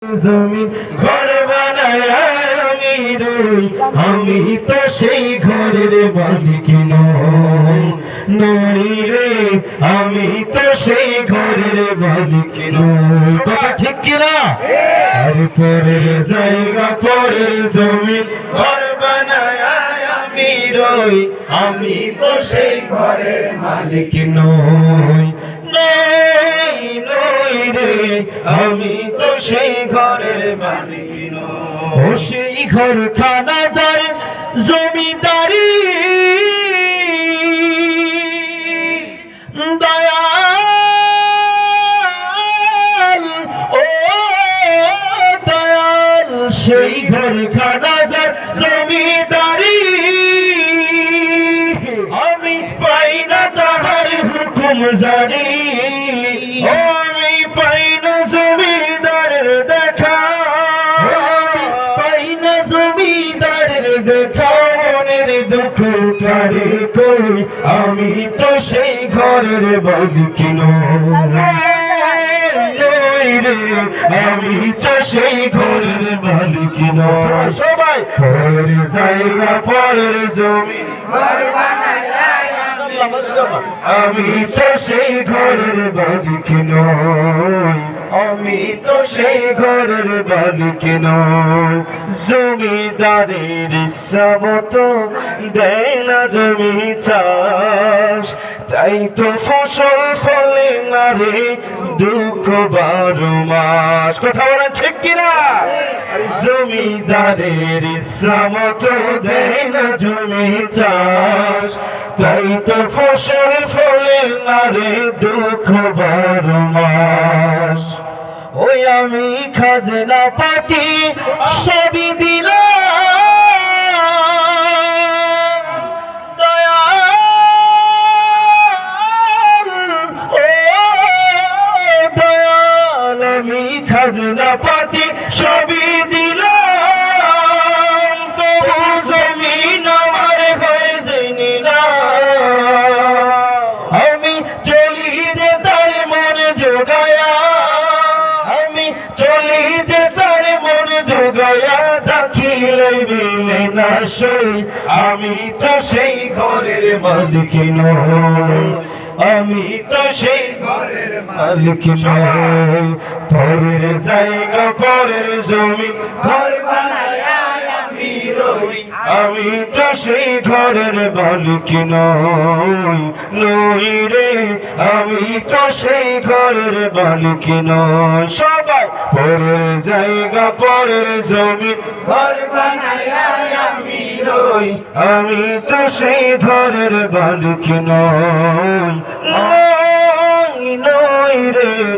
জমিন ঘর বানায় আমি রই, আমি তো সেই ঘরের মালিক নই রে, আমি তো সেই ঘরের মালিক নই। কথা ঠিক কিনা? আর পরের জায়গা পরের জমিন ঘর বানায় আমি রই, আমি তো সেই ঘরের মালিক নই রে, আমি তো সেই ঘরের মালিক নই। ও সেই ঘর খানা যার জমিদারি দয়াল, ও দয়াল, সেই ঘর খানা যার জমিদারি আমি পাই না তাহার হুকুম জানি, ও আমি পাই না জমিদারের দেখা, পাই না জমিদারের দেখা, মনের দুঃখ কারে কই, আমি তো সেই ঘরের মালিক নই রে, আমি তো সেই ঘরের মালিক নই। সবাই পরের জায়গা পরের জমি ঘর বানায় আমি তো সেই ঘরের মালিক নই, আমি তো সেই ঘরের মালিক নই। জমিদারের ইচ্ছা মতো দেয় না জমি চাষ, তাই তো ফসল ফলে না রে দুঃখ 12 মাস। কথা বলা ঠিক কিনা? জমিদারের ইচ্ছা মতো দেয় না জমি চাষ, তাই তো ফসল ফলে না রে দুঃখ 12 মাস। ওই আমি খাজনা পাতি সবই দিলাম দয়াল, ও দয়াল, আমি খাজনা পাতি সবই দিলাম, তবু জমিন আমার হয়ে যায়নি না। আমি চলি যে তার মনে জোগায়া, আমি চলি যে তার মনে জোগায়া, দাখিলে মিলে না সই, আমি তো সেই ঘরের মালিক নই, আমি তো সেই ঘরের মালিক নই। পরের জায়গা পরের জমি ঘর বানায় আমি রই, আমি তো সেই ঘরের মালিক নই রে, আমি তো সেই ঘরের মালিক নই। সবাই পরের জায়গা পরের জমি ঘর বানায় আমি রই, আমি তো সেই ঘরের মালিক নই রে।